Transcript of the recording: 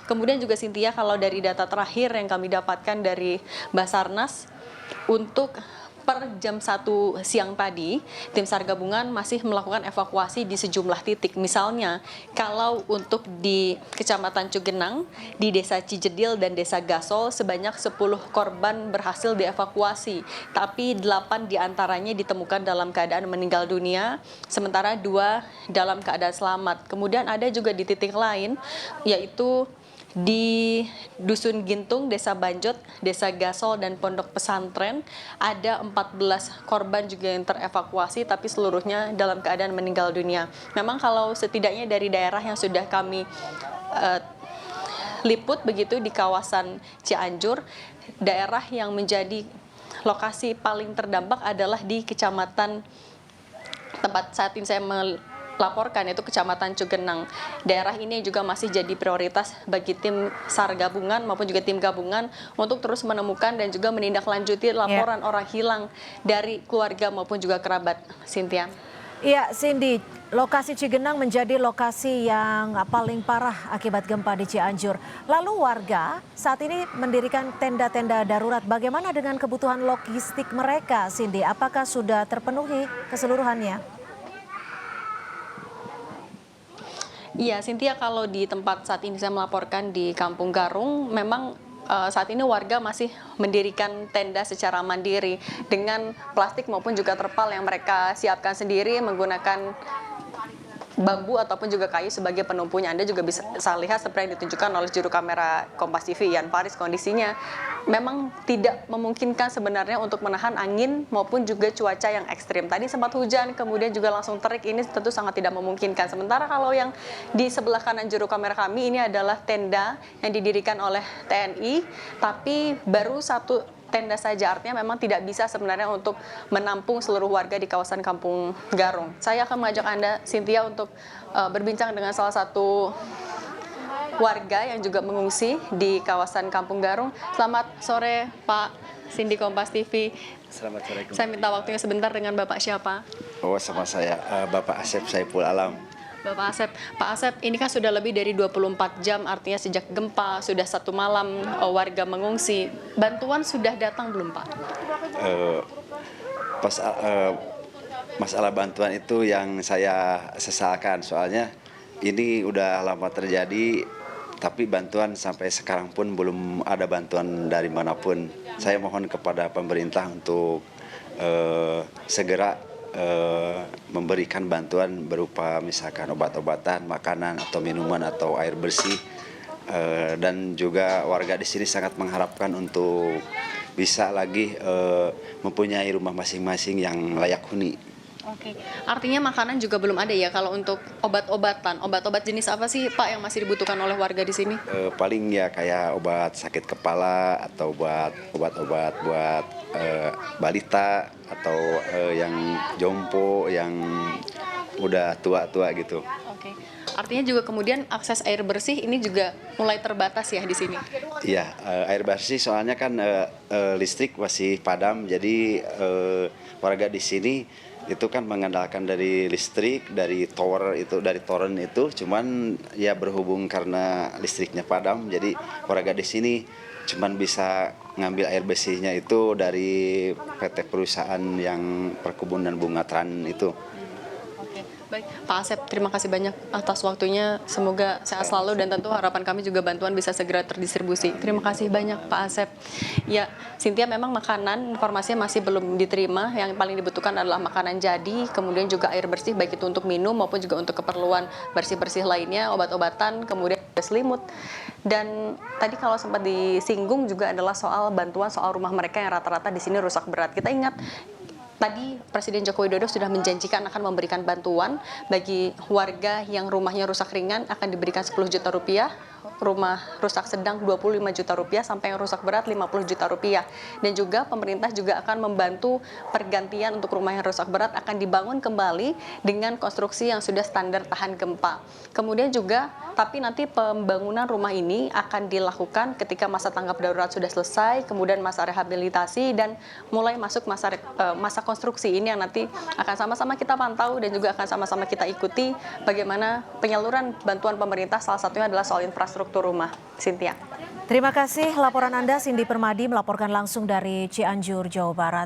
Kemudian juga Cynthia, kalau dari data terakhir yang kami dapatkan dari Basarnas, untuk per jam 1 siang tadi, tim SAR gabungan masih melakukan evakuasi di sejumlah titik. Misalnya, kalau untuk di Kecamatan Cugenang, di Desa Cijedil dan Desa Gasol, sebanyak 10 korban berhasil dievakuasi. Tapi 8 diantaranya ditemukan dalam keadaan meninggal dunia, sementara 2 dalam keadaan selamat. Kemudian ada juga di titik lain, yaitu di Dusun Gintung, Desa Banjot, Desa Gasol, dan Pondok Pesantren, ada 14 korban juga yang terevakuasi, tapi seluruhnya dalam keadaan meninggal dunia. Memang kalau setidaknya dari daerah yang sudah kami liput begitu di kawasan Cianjur, daerah yang menjadi lokasi paling terdampak adalah di kecamatan tempat saat ini saya melaporkan, yaitu Kecamatan Cugenang. Daerah ini juga masih jadi prioritas bagi tim SAR gabungan maupun juga tim gabungan untuk terus menemukan dan juga menindaklanjuti laporan orang hilang dari keluarga maupun juga kerabat. Cynthia. Iya, Cindy, lokasi Cigenang menjadi lokasi yang paling parah akibat gempa di Cianjur. Lalu warga saat ini mendirikan tenda-tenda darurat. Bagaimana dengan kebutuhan logistik mereka, Cindy? Apakah sudah terpenuhi keseluruhannya? Iya, Cynthia, kalau di tempat saat ini saya melaporkan di Kampung Garung, memang saat ini warga masih mendirikan tenda secara mandiri dengan plastik maupun juga terpal yang mereka siapkan sendiri menggunakan bambu ataupun juga kayu sebagai penumpunya. Anda juga bisa lihat seperti yang ditunjukkan oleh juru kamera Kompas TV, Yan Faris, kondisinya memang tidak memungkinkan sebenarnya untuk menahan angin maupun juga cuaca yang ekstrim. Tadi sempat hujan, kemudian juga langsung terik, ini tentu sangat tidak memungkinkan. Sementara kalau yang di sebelah kanan juru kamera kami, ini adalah tenda yang didirikan oleh TNI, tapi baru satu tenda saja, artinya memang tidak bisa sebenarnya untuk menampung seluruh warga di kawasan Kampung Garung. Saya akan mengajak Anda, Cynthia, untuk berbincang dengan salah satu warga yang juga mengungsi di kawasan Kampung Garung. Selamat sore, Pak Cindy, Kompas TV. Selamat sore. Saya minta waktunya sebentar dengan Bapak siapa? Oh, sama saya, Bapak Asep Saiful Alam. Bapak Asep, Pak Asep, ini kan sudah lebih dari 24 jam, artinya sejak gempa, sudah 1 malam warga mengungsi. Bantuan sudah datang belum, Pak? Masalah bantuan itu yang saya sesalkan, soalnya ini udah lama terjadi, tapi bantuan sampai sekarang pun belum ada bantuan dari manapun. Saya mohon kepada pemerintah untuk segera memberikan bantuan berupa misalkan obat-obatan, makanan atau minuman atau air bersih, dan juga warga di sini sangat mengharapkan untuk bisa lagi mempunyai rumah masing-masing yang layak huni. Oke, artinya makanan juga belum ada ya. Kalau untuk obat-obatan, obat-obat jenis apa sih, Pak, yang masih dibutuhkan oleh warga di sini? Paling ya kayak obat sakit kepala atau obat-obat buat balita atau yang jompo yang udah tua-tua gitu. Oke, artinya juga kemudian akses air bersih ini juga mulai terbatas ya di sini? Iya, air bersih soalnya kan listrik masih padam, jadi warga di sini itu kan mengandalkan dari listrik, dari tower itu, dari toren itu, cuman ya berhubung karena listriknya padam, jadi warga di sini cuman bisa ngambil air bersihnya itu dari PT perusahaan yang perkebunan bunga Tran itu. Baik, Pak Asep, terima kasih banyak atas waktunya. Semoga sehat selalu dan tentu harapan kami juga bantuan bisa segera terdistribusi. Terima kasih banyak, Pak Asep. Ya, Cynthia, memang makanan informasinya masih belum diterima. Yang paling dibutuhkan adalah makanan jadi, kemudian juga air bersih, baik itu untuk minum maupun juga untuk keperluan bersih-bersih lainnya, obat-obatan, kemudian selimut. Dan tadi kalau sempat disinggung juga adalah soal bantuan, soal rumah mereka yang rata-rata di sini rusak berat. Kita ingat tadi Presiden Joko Widodo sudah menjanjikan akan memberikan bantuan bagi warga yang rumahnya rusak ringan akan diberikan 10 juta rupiah, rumah rusak sedang 25 juta rupiah, sampai yang rusak berat 50 juta rupiah. Dan juga pemerintah juga akan membantu pergantian untuk rumah yang rusak berat akan dibangun kembali dengan konstruksi yang sudah standar tahan gempa. Kemudian juga tapi nanti pembangunan rumah ini akan dilakukan ketika masa tanggap darurat sudah selesai, kemudian masa rehabilitasi dan mulai masuk masa konstruksi. Ini yang nanti akan sama-sama kita pantau dan juga akan sama-sama kita ikuti bagaimana penyaluran bantuan pemerintah, salah satunya adalah soal infrastruktur struktur rumah. Cynthia. Terima kasih laporan Anda, Cindy Permadi melaporkan langsung dari Cianjur, Jawa Barat.